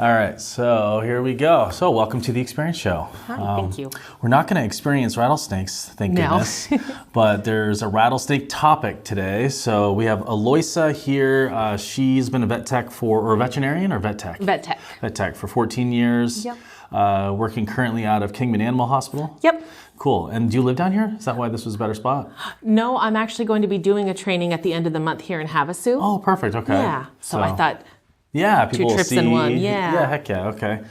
All right, so here we go. So welcome to the X-Perience show. Hi, thank you. We're not going to experience rattlesnakes, thank goodness, but there's a rattlesnake topic today. So we have Eloisa here. She's been a vet tech or veterinarian or vet tech? Vet tech. Vet tech for 14 years. Yep. Working currently out of Kingman Animal Hospital. Yep. Cool. And do you live down here? Is that why this was a better spot? No, I'm actually going to be doing a training at the end of the month here in Havasu. Oh, perfect. Okay. Yeah. So I thought. Yeah, people two trips will see. in one. Yeah. Yeah, heck yeah. Okay.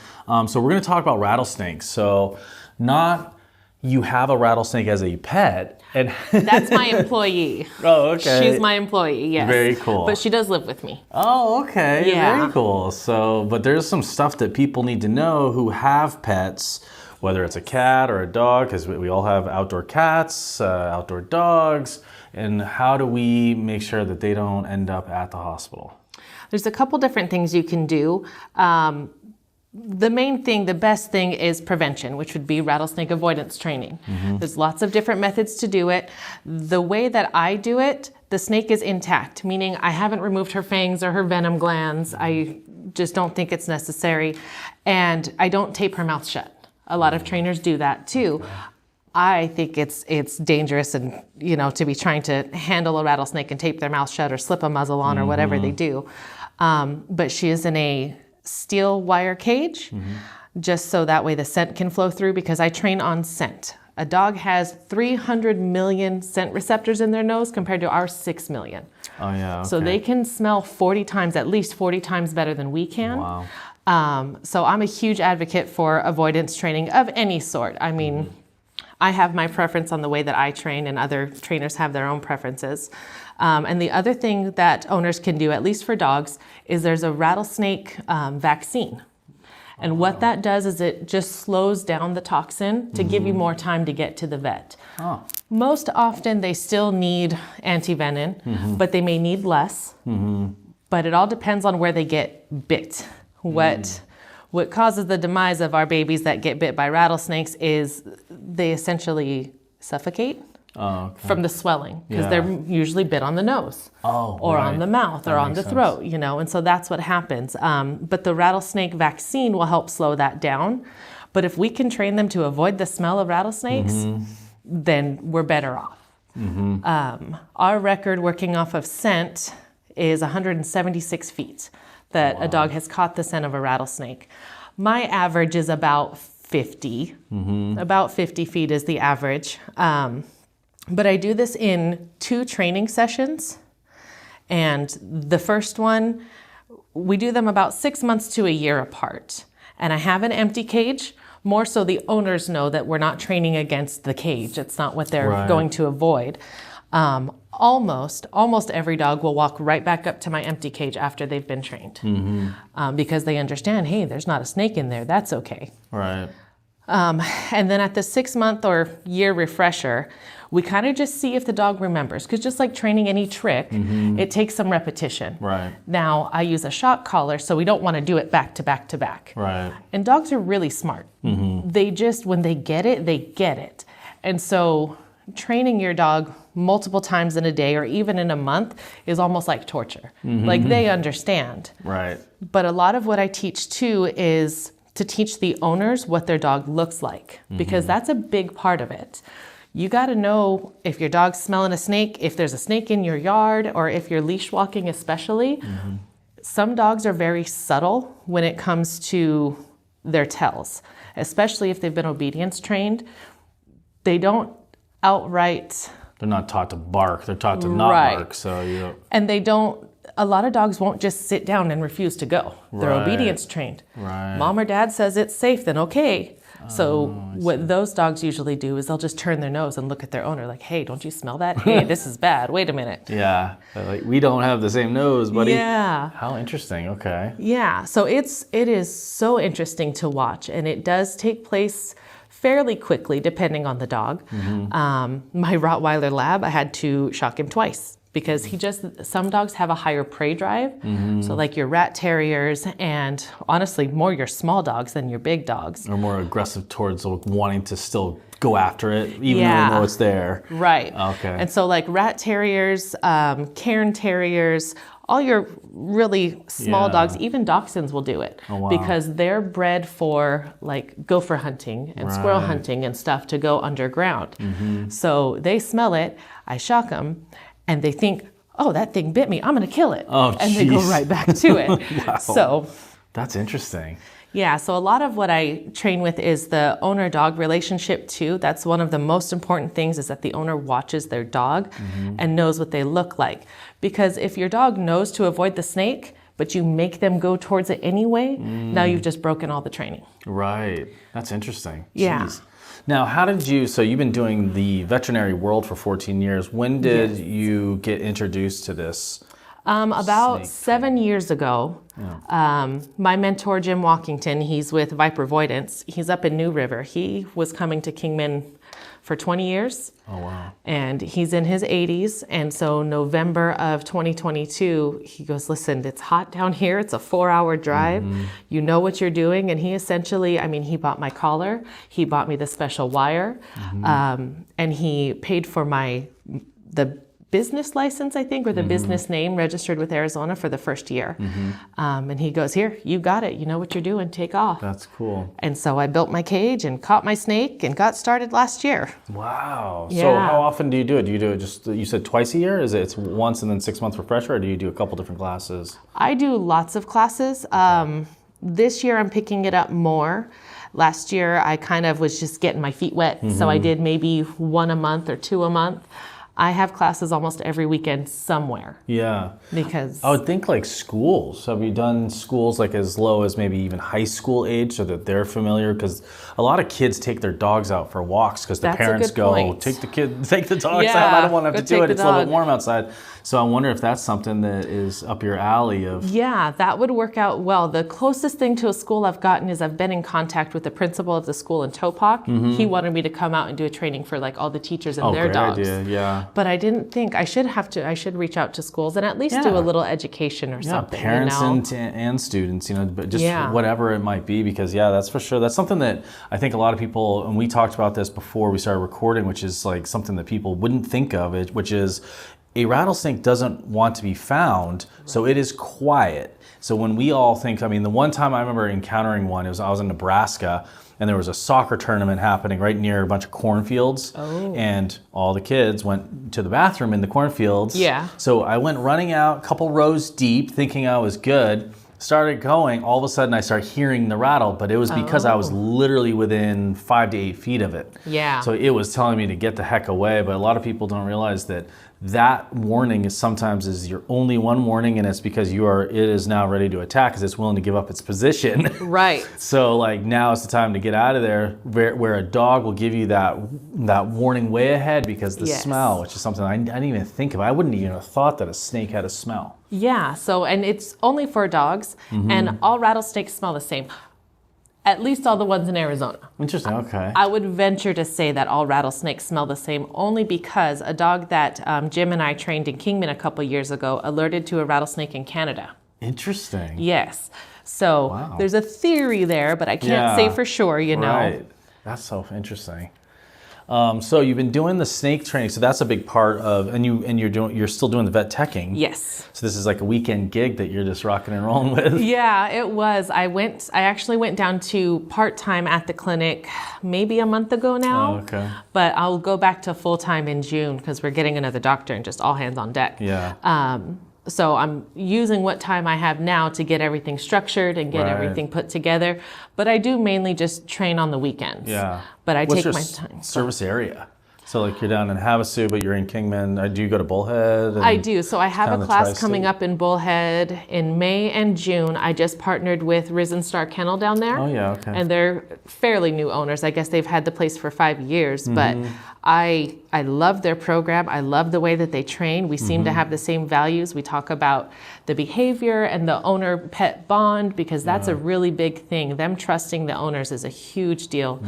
So we're going to talk about rattlesnakes. So not you have a rattlesnake as a pet. And That's my employee. Oh, okay. She's my employee, yes. Very cool. But she does live with me. Oh, okay. Yeah. Very cool. So, but there's some stuff that people need to know who have pets, whether it's a cat or a dog, because we all have outdoor cats, outdoor dogs, and how do we make sure that they don't end up at the hospital? There's a couple different things you can do. The main thing, the best thing is prevention, which would be rattlesnake avoidance training. Mm-hmm. There's lots of different methods to do it. The way that I do it, the snake is intact, meaning I haven't removed her fangs or her venom glands. I just don't think it's necessary. And I don't tape her mouth shut. A lot of trainers do that too. I think it's dangerous and, to be trying to handle a rattlesnake and tape their mouth shut or slip a muzzle on or whatever they do. But she is in a steel wire cage, just so that way the scent can flow through, because I train on scent. A dog has 300 million scent receptors in their nose compared to our 6 million. Oh, yeah. Okay. So they can smell 40 times, at least 40 times better than we can. Wow. So I'm a huge advocate for avoidance training of any sort. I mean, I have my preference on the way that I train, and other trainers have their own preferences. And the other thing that owners can do, at least for dogs, is there's a rattlesnake vaccine. And what that does is it just slows down the toxin to give you more time to get to the vet. Oh. Most often they still need antivenin, but they may need less. But it all depends on where they get bit. What causes the demise of our babies that get bit by rattlesnakes is they essentially suffocate from the swelling, because they're usually bit on the nose or on the mouth or on the throat, and so that's what happens. But the rattlesnake vaccine will help slow that down. But if we can train them to avoid the smell of rattlesnakes, then we're better off. Our record working off of scent is 176 feet. That a dog has caught the scent of a rattlesnake. My average is about 50. About 50 feet is the average. But I do this in 2 training sessions. And the first one, we do them about 6 months to a year apart. And I have an empty cage, more so the owners know that we're not training against the cage. It's not what they're going to avoid. Almost every dog will walk right back up to my empty cage after they've been trained, because they understand, hey, there's not a snake in there. That's okay. Right. And then at the 6 month or year refresher, we kind of just see if the dog remembers, because just like training any trick, it takes some repetition. Right. Now, I use a shock collar, so we don't want to do it back to back to back. Right. And dogs are really smart. They just, when they get it, they get it. And so training your dog multiple times in a day or even in a month is almost like torture. Like, they understand. Right. But a lot of what I teach too is to teach the owners what their dog looks like, because that's a big part of it. You got to know if your dog's smelling a snake, if there's a snake in your yard, or if you're leash walking especially. Some dogs are very subtle when it comes to their tells, especially if they've been obedience trained. They don't outright... They're not taught to bark. They're taught to not bark. So And they don't... A lot of dogs won't just sit down and refuse to go. They're obedience trained. Right. Mom or dad says it's safe, then okay. So what those dogs usually do is they'll just turn their nose and look at their owner like, hey, don't you smell that? Hey, this is bad. Wait a minute. Yeah. Like, we don't have the same nose, buddy. Yeah. How interesting. Okay. Yeah. So it is so interesting to watch, and it does take place fairly quickly depending on the dog. My Rottweiler lab, I had to shock him twice, because some dogs have a higher prey drive. So like your rat terriers, and honestly more your small dogs than your big dogs. Or more aggressive towards wanting to still go after it, even though they know it's there. Right. Okay. And so like rat terriers, cairn terriers, all your really small dogs, even dachshunds will do it. Oh, wow. Because they're bred for like gopher hunting and squirrel hunting and stuff to go underground. So they smell it, I shock them, and they think, oh, that thing bit me, I'm gonna kill it. Oh, and they go right back to it. Wow. So that's interesting. yeah, so a lot of what I train with is the owner-dog relationship too. That's one of the most important things, is that the owner watches their dog and knows what they look like. Because if your dog knows to avoid the snake, but you make them go towards it anyway, now you've just broken all the training. Right. That's interesting. Yeah. Jeez. Now, how did you, so you've been doing the veterinary world for 14 years. When did you get introduced to this? About 7 years ago, my mentor, Jim Walkington, he's with Viper Avoidance. He's up in New River. He was coming to Kingman for 20 years. Oh, wow. And he's in his 80s. And so November of 2022, he goes, listen, it's hot down here. It's a 4-hour drive. You know what you're doing. And he essentially, I mean, he bought my collar. He bought me the special wire. And he paid for the business license, I think, or the business name registered with Arizona for the first year. And he goes, here, you got it. You know what you're doing. Take off. That's cool. And so I built my cage and caught my snake and got started last year. Wow. Yeah. So how often do you do it? Do you do it just, you said twice a year? Is it it's once and then 6 months refresher, or do you do a couple different classes? I do lots of classes. This year I'm picking it up more. Last year I kind of was just getting my feet wet. So I did maybe 1 a month or 2 a month. I have classes almost every weekend somewhere. Yeah. Because I would think like schools. Have you done schools like as low as maybe even high school age so that they're familiar? Because a lot of kids take their dogs out for walks because the That's a parents good go, point. take the dogs Yeah, out. I don't want to have go to do take it. the It's a little dog. bit warm outside. So I wonder if that's something that is up your alley of. yeah, that would work out well. The closest thing to a school I've gotten is I've been in contact with the principal of the school in Topak. He wanted me to come out and do a training for like all the teachers and their great dogs. idea. Yeah. But I didn't think I should reach out to schools and at least do a little education or something. Parents you know? and students, but just Yeah. whatever it might be, because that's for sure. That's something that I think a lot of people, and we talked about this before we started recording, which is like something that people wouldn't think of it, which is a rattlesnake doesn't want to be found, so it is quiet. So when we all think, the one time I remember encountering one, I was in Nebraska, and there was a soccer tournament happening right near a bunch of cornfields. And all the kids went to the bathroom in the cornfields. Yeah. So I went running out a couple rows deep thinking I was good, started going, all of a sudden I started hearing the rattle, but it was because I was literally within 5 to 8 feet of it. Yeah. So it was telling me to get the heck away, but a lot of people don't realize that warning is sometimes your only one warning, and it's because it is now ready to attack because it's willing to give up its position. Right. So like now is the time to get out of there, where a dog will give you that warning way ahead because the smell, which is something I didn't even think of. I wouldn't even have thought that a snake had a smell. Yeah, so, and it's only for dogs, and all rattlesnakes smell the same. At least all the ones in Arizona. Interesting, okay. I would venture to say that all rattlesnakes smell the same, only because a dog that Jim and I trained in Kingman a couple years ago alerted to a rattlesnake in Canada. Interesting. Yes. So there's a theory there, but I can't say for sure, Right. That's so interesting. So you've been doing the snake training, so that's a big part of, and you're still doing the vet teching. Yes. So this is like a weekend gig that you're just rocking and rolling with. Yeah, it was. I actually went down to part-time at the clinic maybe a month ago now. Oh, okay. But I'll go back to full-time in June because we're getting another doctor and just all hands on deck. Yeah. So I'm using what time I have now to get everything structured and get everything put together. But I do mainly just train on the weekends. Yeah. But I What's take your my time. service area? So like you're down in Havasu, but you're in Kingman. Do you go to Bullhead? I do. So I have down a the class tri-state? coming up in Bullhead in May and June. I just partnered with Risen Star Kennel down there. Oh yeah, okay. And they're fairly new owners. I guess they've had the place for 5 years, but I love their program. I love the way that they train. We seem to have the same values. We talk about the behavior and the owner-pet bond because that's a really big thing. Them trusting the owners is a huge deal.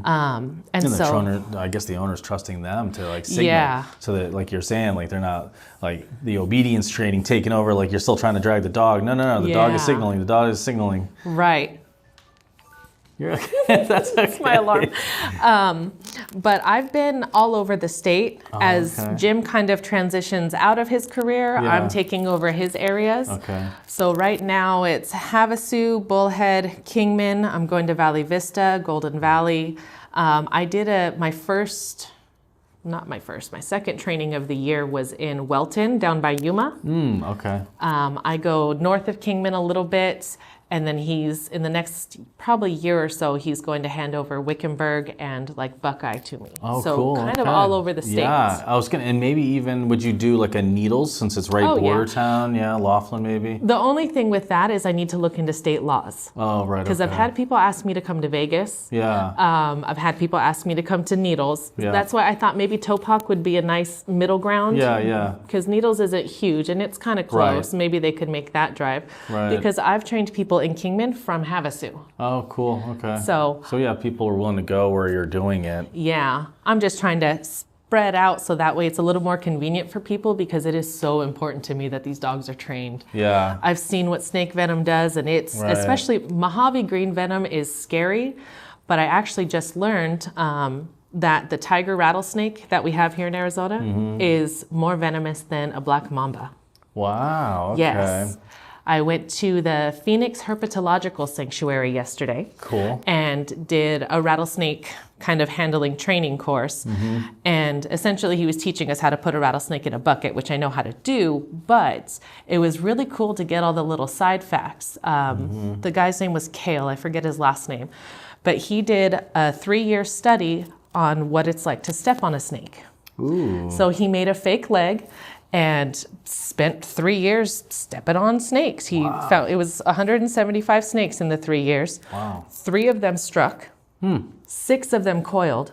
And I guess the owner's trusting them to like signal, so that like you're saying, like they're not like the obedience training taking over, like you're still trying to drag the dog. No, the dog is signaling. The dog is signaling. Right. You're okay. That's okay. That's my alarm. But I've been all over the state as Jim kind of transitions out of his career. Yeah. I'm taking over his areas. Okay. So right now it's Havasu, Bullhead, Kingman. I'm going to Valley Vista, Golden Valley. I did my second training of the year was in Welton down by Yuma. Okay. I go north of Kingman a little bit, and then he's in the next probably year or so, he's going to hand over Wickenburg and like Buckeye to me. Oh, so cool. kind of all over the state. Yeah, I was gonna, and maybe even would you do like a Needles since it's right border town? Yeah, Laughlin maybe. The only thing with that is I need to look into state laws. Oh, right. Because I've had people ask me to come to Vegas. Yeah. I've had people ask me to come to Needles. Yeah. That's why I thought maybe Topok would be a nice middle ground. Yeah. Because Needles isn't huge and it's kind of close. Right. Maybe they could make that drive. Right. Because I've trained people in Kingman from Havasu. Oh, cool. Okay. So yeah, people are willing to go where you're doing it. yeah, I'm just trying to spread out so that way it's a little more convenient for people because it is so important to me that these dogs are trained. Yeah. I've seen what snake venom does, and it's especially Mojave green venom is scary, but I actually just learned that the tiger rattlesnake that we have here in Arizona is more venomous than a black mamba. Wow. Okay. Yes. I went to the Phoenix Herpetological Sanctuary yesterday. Cool. And did a rattlesnake kind of handling training course. And essentially he was teaching us how to put a rattlesnake in a bucket, which I know how to do, but it was really cool to get all the little side facts. The guy's name was Kale, I forget his last name, but he did a 3-year study on what it's like to step on a snake. Ooh. So he made a fake leg and spent 3 years stepping on snakes. He found it was 175 snakes in the 3 years. Wow. 3 of them struck. 6 of them coiled.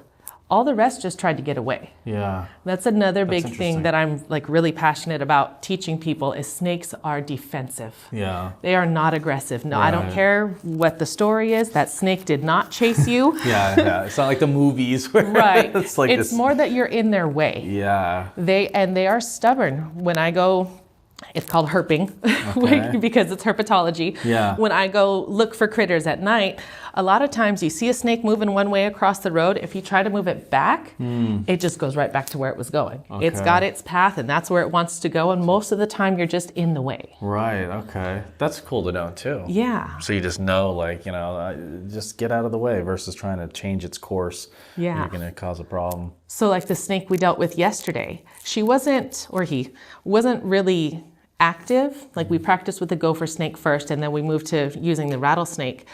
All the rest just tried to get away. Yeah. That's another big interesting. thing that I'm like really passionate about teaching people is snakes are defensive. Yeah. They are not aggressive. No, I don't care what the story is. That snake did not chase you. Yeah. It's not like the movies where Right. it's like it's this. more that you're in their way. Yeah. They are stubborn. When I go, it's called herping because it's herpetology. Yeah. When I go look for critters at night, a lot of times you see a snake moving one way across the road. If you try to move it back, it just goes right back to where it was going. It's got its path and that's where it wants to go. And most of the time you're just in the way. Right. Okay. That's cool to know too. Yeah. So you just know, like, just get out of the way versus trying to change its course. Yeah. You're going to cause a problem. So like the snake we dealt with yesterday, he wasn't really active. Like we practiced with the gopher snake first, and then we moved to using the rattlesnake,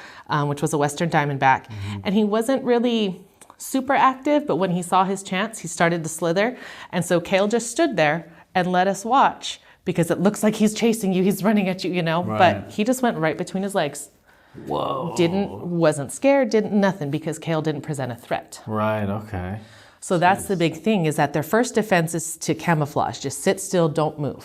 which was a Western Diamondback. And he wasn't really super active, but when he saw his chance, he started to slither. And so Kale just stood there and let us watch because it looks like he's chasing you, he's running at you, Right. but he just went right between his legs. Whoa. Wasn't scared, didn't nothing because Kale didn't present a threat. Right. Okay. So that's the big thing is that their first defense is to camouflage. Just sit still, don't move.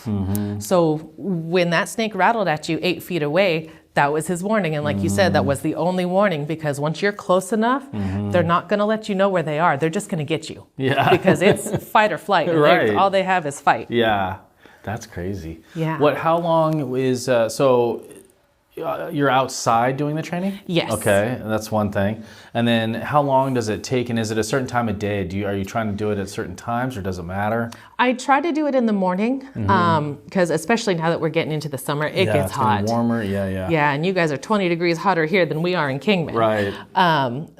So when that snake rattled at you 8 feet away, that was his warning. And like you said, that was the only warning because once you're close enough, they're not going to let you know where they are. They're just going to get you. Yeah. Because it's fight or flight. And Right. all they have is fight. Yeah. That's crazy. Yeah. How long is, you're outside doing the training? Yes. Okay, that's one thing. And then how long does it take, and is it a certain time of day? Are you trying to do it at certain times, or does it matter? I try to do it in the morning because especially now that we're getting into the summer, it gets it's hot. getting warmer. Yeah. Yeah, and you guys are 20 degrees hotter here than we are in Kingman. Right.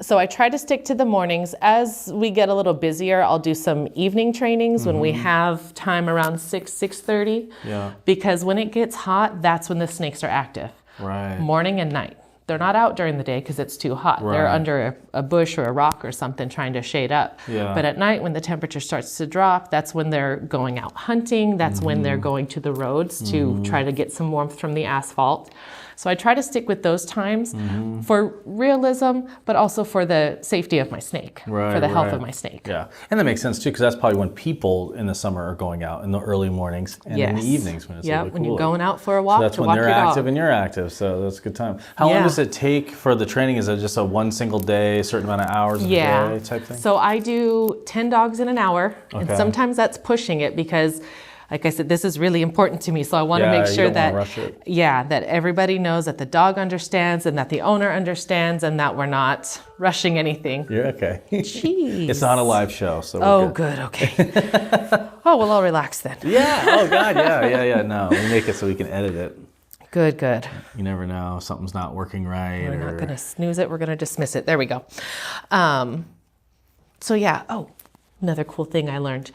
So I try to stick to the mornings. As we get a little busier, I'll do some evening trainings when we have time around 6:30. Yeah. Because when it gets hot, that's when the snakes are active. Right. Morning and night. They're not out during the day because it's too hot. Right. They're under a bush or a rock or something trying to shade up. Yeah. But at night when the temperature starts to drop, that's when they're going out hunting. That's when they're going to the roads to try to get some warmth from the asphalt. So I try to stick with those times for realism, but also for the safety of my snake, for the health of my snake. Yeah, and that makes sense too, because that's probably when people in the summer are going out in the early mornings and in the evenings when it's a little bit when cooler. you're going out for a walk. So that's to when walk they're your active dog. and you're active, so that's a good time. How long does it take for the training? Is it just a one single day, a certain amount of hours in a day type thing? So I do 10 dogs in an hour, and sometimes that's pushing it because like I said, this is really important to me. So I want to Yeah, make you sure don't wanna that, rush it. yeah, that everybody knows, that the dog understands and that the owner understands, and that we're not rushing anything. You're okay. Jeez. It's not a live show, so we're Oh, good. good. Okay. Oh, well, I'll relax then. Yeah. Oh God. Yeah. No, we make it so we can edit it. Good, good. You never know if something's not working right. We're not going to snooze it. We're going to dismiss it. There we go. So yeah. Oh, another cool thing I learned.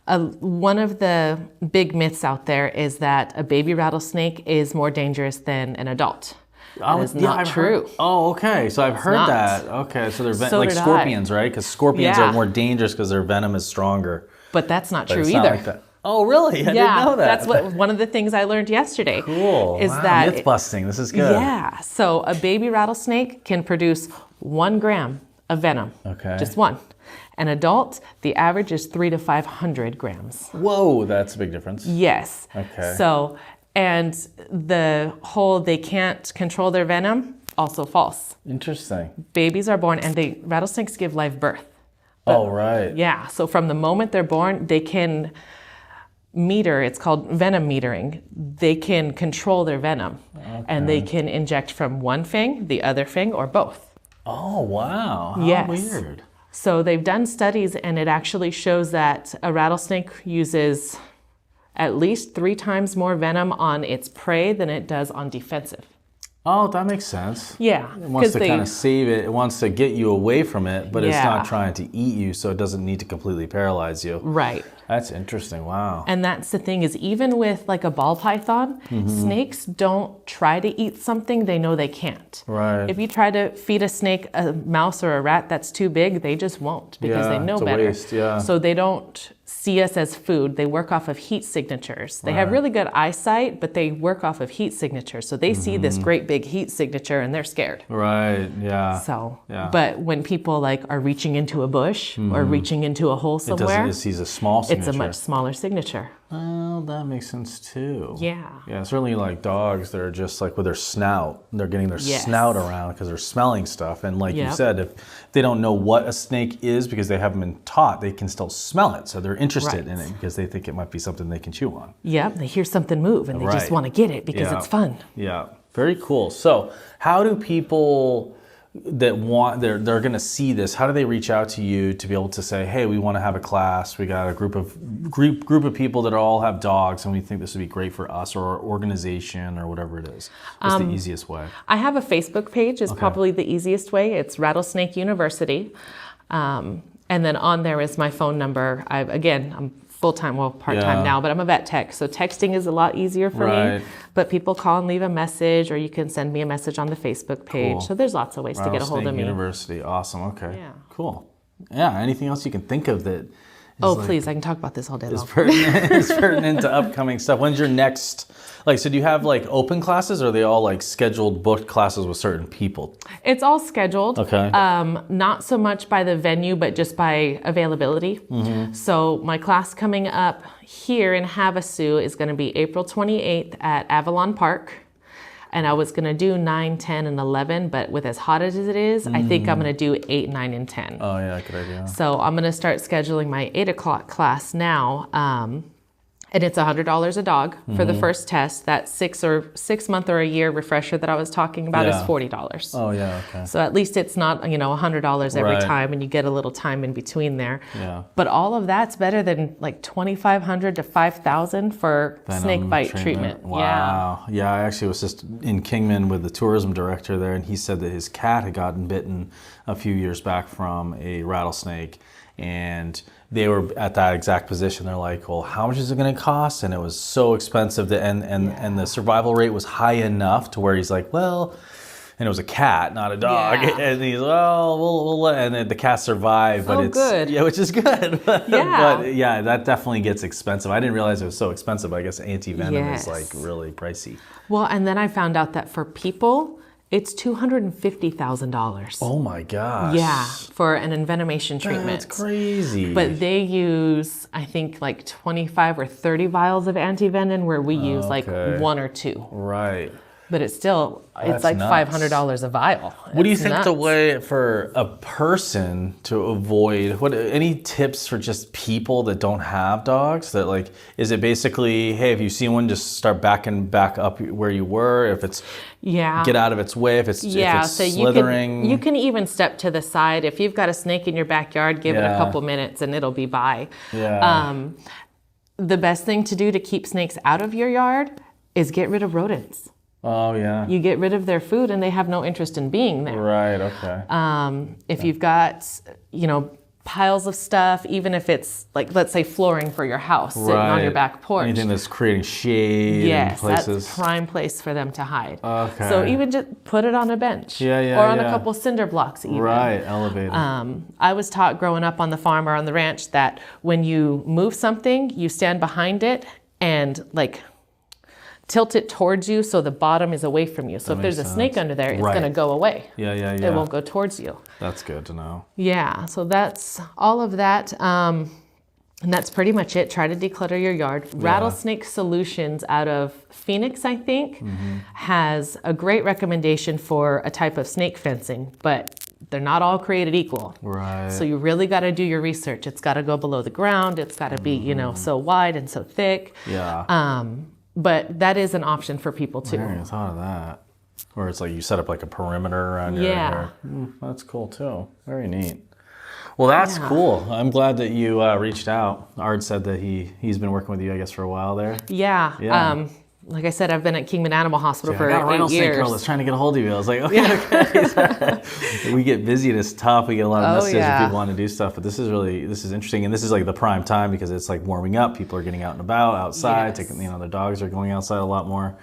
One of the big myths out there is that a baby rattlesnake is more dangerous than an adult. That is not true. Oh, okay. So I've heard not. that. Okay, so they're So like did I. scorpions, right? Because scorpions Yeah. are more dangerous because their venom is stronger. But that's not But true it's either. not like that. Oh, really? I didn't know that. That's what one of the things I learned yesterday. Cool. Is Wow, that myth busting. This is good. Yeah. So a baby rattlesnake can produce 1 gram of venom. Okay. Just one. An adult, the average is 300 to 500 grams. Whoa, that's a big difference. Yes. Okay. So, and the whole they can't control their venom, also false. Interesting. Babies are born and rattlesnakes give live birth. Oh, right. Yeah. So from the moment they're born, they can it's called venom metering. They can control their venom, and they can inject from one fang, the other fang, or both. Oh, wow. How Yes. weird. So they've done studies, and it actually shows that a rattlesnake uses at least 3 times more venom on its prey than it does on defensive. Oh, that makes sense. Yeah. It wants to kind of save it. It wants to get you away from it, but it's Yeah. not trying to eat you, so it doesn't need to completely paralyze you. Right. That's interesting. Wow. And that's the thing, is even with like a ball python, snakes don't try to eat something they know they can't. Right. If you try to feed a snake a mouse or a rat that's too big, they just won't, because Yeah, they know it's a better. waste, yeah. So they don't see us as food. They work off of heat signatures. They have really good eyesight, but they work off of heat signatures. So they see this great big heat signature and they're scared. Right. Yeah. So, Yeah. but when people like are reaching into a bush or reaching into a hole It somewhere, doesn't. It sees a small signature. it's a much smaller signature. Well, that makes sense too. Yeah. Yeah, certainly like dogs, they're just like with their snout, they're getting their Yes. snout around because they're smelling stuff. And like you Yep. said, if they don't know what a snake is because they haven't been taught, they can still smell it. So they're interested in Right. it because they think it might be something they can chew on. Yep, they hear something move and they just Right. want to get it because Yeah. it's fun. Yeah, very cool. So how do people that want they're going to see this, how do they reach out to you to be able to say, hey, we want to have a class, we got a group of people that all have dogs and we think this would be great for us or our organization or whatever it is? What's the easiest way? I have a Facebook page, is probably the easiest way. It's Rattlesnake University. And then on there is my phone number. I'm full-time, well, part-time Yeah. now, but I'm a vet tech, so texting is a lot easier for Right. me. But people call and leave a message, or you can send me a message on the Facebook page. Cool. So there's lots of ways to get a hold Rattlesnake of me. University, awesome. Okay, Yeah. cool. Yeah, anything else you can think of that Oh, please, I can talk about this all day is long. pertinent, is pertinent to upcoming stuff? When's your next, so do you have like open classes or are they all like scheduled booked classes with certain people? It's all scheduled. Okay. Not so much by the venue, but just by availability. So my class coming up here in Havasu is going to be April 28th at Avalon Park. And I was going to do 9, 10, and 11, but with as hot as it is, I think I'm going to do 8, 9, and 10. Oh yeah, good idea. So I'm going to start scheduling my 8 o'clock class now. And it's $100 a dog for the first test. That 6 month or a year refresher that I was talking about is Yeah. $40. Oh yeah, okay. So at least it's not, $100 every Right. time, and you get a little time in between there. Yeah. But all of that's better than like $2,500 to $5,000 for snake Venom bite treatment. Yeah. Wow. Yeah, I actually was just in Kingman with the tourism director there, and he said that his cat had gotten bitten a few years back from a rattlesnake, and they were at that exact position. They're like, well, how much is it going to cost? And it was so expensive, and the survival rate was high enough to where he's like, well, and it was a cat, not a dog. Yeah. And he's, well, we'll let, and then the cat survived, but Oh, it's good. yeah, which is good. Yeah. But yeah, that definitely gets expensive. I didn't realize it was so expensive. I guess anti-venom Yes. is like really pricey. Well, and then I found out that for people, it's $250,000. Oh my gosh. Yeah, for an envenomation treatment. That's crazy. But they use, I think, like 25 or 30 vials of antivenom, where we use like Okay. 1 or 2. Right. But it's still, it's that's like nuts. $500 a vial. What do you It's think the nuts. way for a person to avoid, any tips for just people that don't have dogs? That like, is it basically, hey, if you see one, just start backing back up where you were? If it's, get out of its way, if it's so slithering. you can even step to the side. If you've got a snake in your backyard, give it a couple minutes and it'll be by. The best thing to do to keep snakes out of your yard is get rid of rodents. Oh, yeah. You get rid of their food and they have no interest in being there. Right, okay. If you've got, piles of stuff, even if it's like, let's say flooring for your house sitting on your back porch. Anything that's creating shade in places. That's prime place for them to hide. Okay. So even just put it on a bench. Or on a couple cinder blocks even. Right, elevated. I was taught growing up on the farm or on the ranch that when you move something, you stand behind it and like tilt it towards you so the bottom is away from you. So if there's a snake under there, it's going to go away. It won't go towards you. That's good to know. Yeah, so that's all of that. And that's pretty much it. Try to declutter your yard. Rattlesnake Solutions out of Phoenix, I think, has a great recommendation for a type of snake fencing, but they're not all created equal. Right. So you really got to do your research. It's got to go below the ground. It's got to be, so wide and so thick. Yeah. But that is an option for people too. I never thought of that. Where it's like you set up like a perimeter around your yard. That's cool too. Very neat. Well, that's cool. I'm glad that you reached out. Ard said that he's been working with you, I guess, for a while there. Yeah. Like I said, I've been at Kingman Animal Hospital for 8 years. I got a rattlesnake girl that's trying to get a hold of you. I was like, okay. We get busy and it's tough. We get a lot of messages and people want to do stuff. But this is interesting. And this is like the prime time because it's like warming up. People are getting out and about outside. Taking, their dogs are going outside a lot more.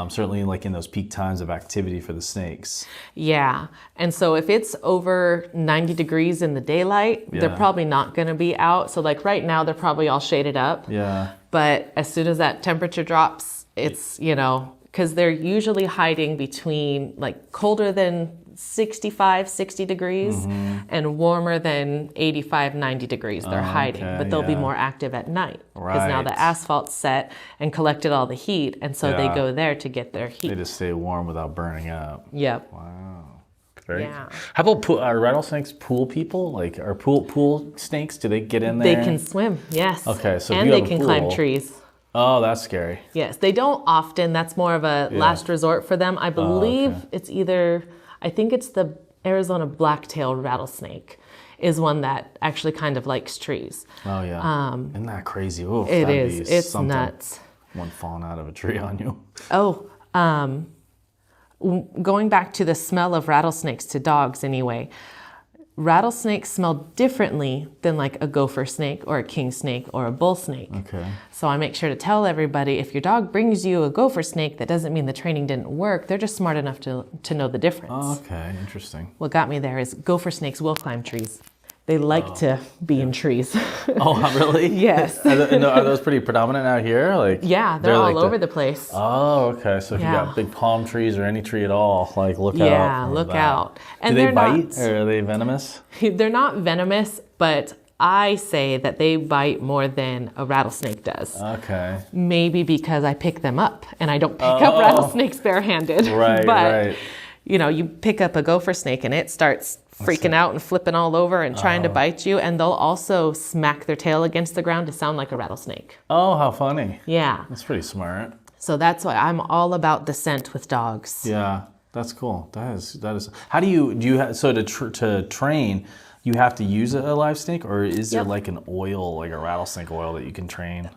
Certainly like in those peak times of activity for the snakes. Yeah. And so if it's over 90 degrees in the daylight, they're probably not going to be out. So like right now, they're probably all shaded up. Yeah. But as soon as that temperature drops, it's, because they're usually hiding between like colder than 65, 60 degrees and warmer than 85, 90 degrees. They're hiding, but they'll be more active at night because now the asphalt's set and collected all the heat. And so they go there to get their heat. They just stay warm without burning up. Yep. Wow. Very cool. How about are rattlesnakes pool people? Like, are pool snakes? Do they get in there? They can swim, yes. Okay, so and they can climb trees. Oh, that's scary. Yes, they don't often. That's more of a last resort for them. I believe it's I think it's the Arizona black-tailed rattlesnake is one that actually kind of likes trees. Oh, yeah. Isn't that crazy? Oof, it is. It's nuts. One falling out of a tree on you. Oh, going back to the smell of rattlesnakes to dogs anyway, rattlesnakes smell differently than like a gopher snake or a king snake or a bull snake. Okay. So I make sure to tell everybody, if your dog brings you a gopher snake, that doesn't mean the training didn't work. They're just smart enough to know the difference. Oh, okay. Interesting. What got me there is gopher snakes will climb trees. They like to be in trees. Oh, really? Yes. Are those pretty predominant out here? Like, yeah, they're all over the place. Oh, okay. So if you got big palm trees or any tree at all, like look out. Yeah, look out. And do they bite or are they venomous? They're not venomous, but I say that they bite more than a rattlesnake does. Okay. Maybe because I pick them up and I don't pick up rattlesnakes barehanded. Right, but, you pick up a gopher snake and it starts freaking out and flipping all over and trying to bite you, and they'll also smack their tail against the ground to sound like a rattlesnake. Oh, how funny. Yeah. That's pretty smart. So that's why I'm all about the scent with dogs. Yeah, that's cool. That is. How do you so to train, you have to use a live snake, or is there like an oil, like a rattlesnake oil that you can train?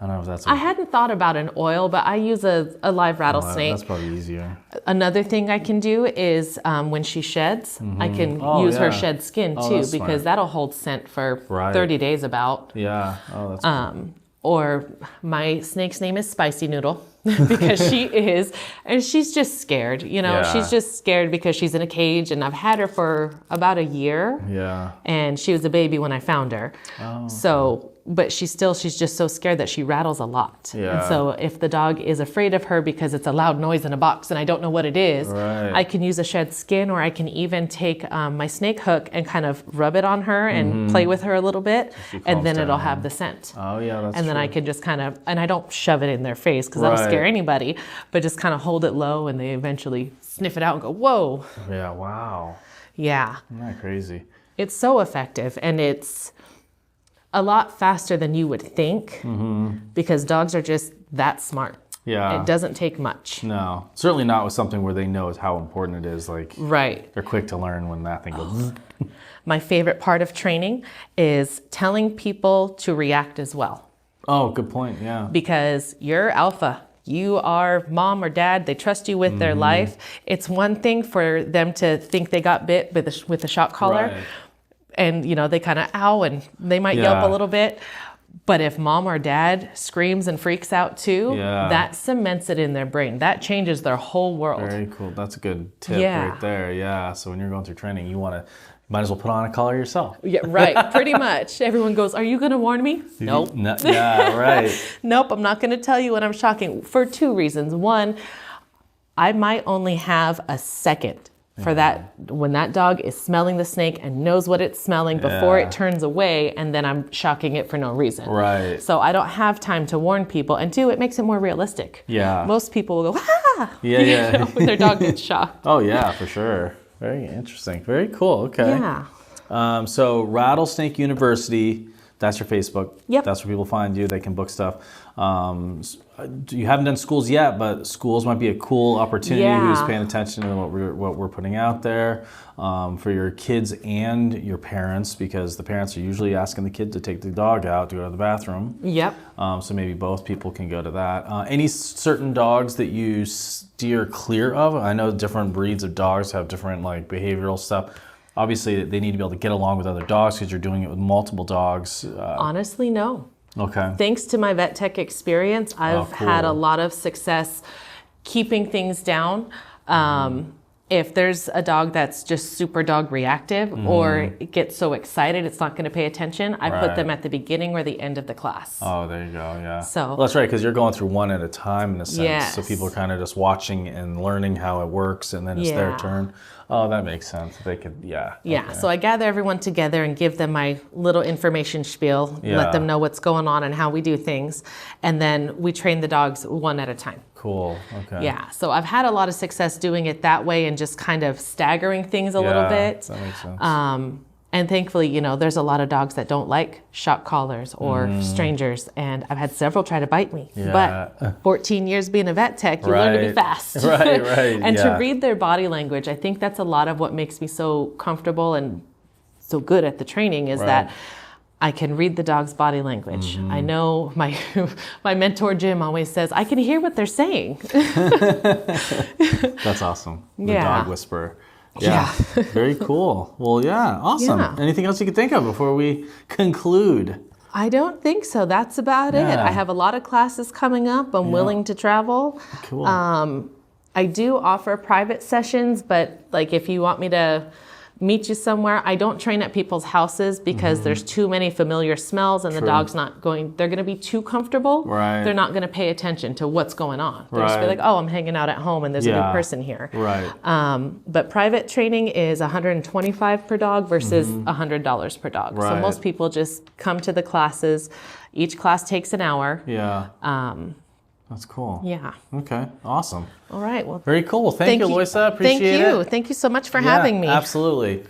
I don't know if that's... I hadn't thought about an oil, but I use a live rattlesnake. That's probably easier. Another thing I can do is when she sheds, I can use her shed skin too, because that'll hold scent for 30 days about. Yeah. Oh, that's cool. Or my snake's name is Spicy Noodle because she is, and she's just scared. She's just scared because she's in a cage, and I've had her for about a year. Yeah. And she was a baby when I found her. Oh. So... But she's just so scared that she rattles a lot. Yeah. And so if the dog is afraid of her because it's a loud noise in a box and I don't know what it is, I can use a shed skin, or I can even take my snake hook and kind of rub it on her and play with her a little bit, and then it'll have the scent. Oh, yeah, that's And then I can just kind of, and I don't shove it in their face because that'll scare anybody, but just kind of hold it low and they eventually sniff it out and go, whoa. Yeah, wow. Yeah. Isn't that crazy? It's so effective, and it's a lot faster than you would think because dogs are just that smart. Yeah. It doesn't take much. No, certainly not with something where they know how important it is. Like, Right. they're quick to learn when that thing goes. My favorite part of training is telling people to react as well. Oh, good point. Yeah. Because you're alpha. You are mom or dad. They trust you with their life. It's one thing for them to think they got bit with a shock collar. Right. And, you know, they kind of ow and they might yelp a little bit. But if mom or dad screams and freaks out too, that cements it in their brain. That changes their whole world. Very cool. That's a good tip right there. Yeah. So when you're going through training, you might as well put on a collar yourself. Yeah, right. Pretty much. Everyone goes, "Are you going to warn me?" Nope. Yeah, right. Nope, I'm not going to tell you when I'm shocking for two reasons. One, I might only have a second for that when that dog is smelling the snake and knows what it's smelling before it turns away, and then I'm shocking it for no reason. Right. So I don't have time to warn people. And two, it makes it more realistic. Yeah. Most people will go, "Ah!" Yeah. when their dog gets shocked. Oh, yeah, for sure. Very interesting. Very cool. Okay. Yeah. So Rattlesnake University, that's your Facebook. Yep. That's where people find you. They can book stuff. You haven't done schools yet, but schools might be a cool opportunity. Who's paying attention to what we're putting out there for your kids and your parents, because the parents are usually asking the kid to take the dog out to go to the bathroom. Yep. So maybe both people can go to that. Any certain dogs that you steer clear of? I know different breeds of dogs have different like behavioral stuff. Obviously, they need to be able to get along with other dogs because you're doing it with multiple dogs. Honestly, no. Okay. Thanks to my vet tech experience, I've had a lot of success keeping things down. If there's a dog that's just super dog reactive or gets so excited it's not going to pay attention, I put them at the beginning or the end of the class. Oh, there you go. Yeah. So well, that's right, because you're going through one at a time in a sense. Yes. So people are kind of just watching and learning how it works, and then it's their turn. Oh, that makes sense. They could, Yeah. Okay. So I gather everyone together and give them my little information spiel, let them know what's going on and how we do things. And then we train the dogs one at a time. Cool. Okay. Yeah. So I've had a lot of success doing it that way and just kind of staggering things a little bit. That makes sense. And thankfully, you know, there's a lot of dogs that don't like shock collars or strangers. And I've had several try to bite me. Yeah. But 14 years being a vet tech, you learn to be fast. Right. And to read their body language, I think that's a lot of what makes me so comfortable and so good at the training is that I can read the dog's body language. I know my mentor, Jim, always says, I can hear what they're saying. That's awesome. The dog whisperer. Yeah. Very cool. Well, awesome. Yeah. Anything else you could think of before we conclude? I don't think so. That's about it. I have a lot of classes coming up. I'm willing to travel. Cool. I do offer private sessions, but like if you want me to meet you somewhere, I don't train at people's houses because there's too many familiar smells and the dog's not going, they're going to be too comfortable. Right. They're not going to pay attention to what's going on. They're just be like, oh, I'm hanging out at home and there's a new person here. Right. But private training is $125 per dog versus $100 per dog. So most people just come to the classes. Each class takes an hour. Yeah. That's cool. Yeah. Okay. Awesome. All right. Well, very cool. Thank you, Eloisa. Appreciate it. Thank you. Thank you so much for having me. Absolutely.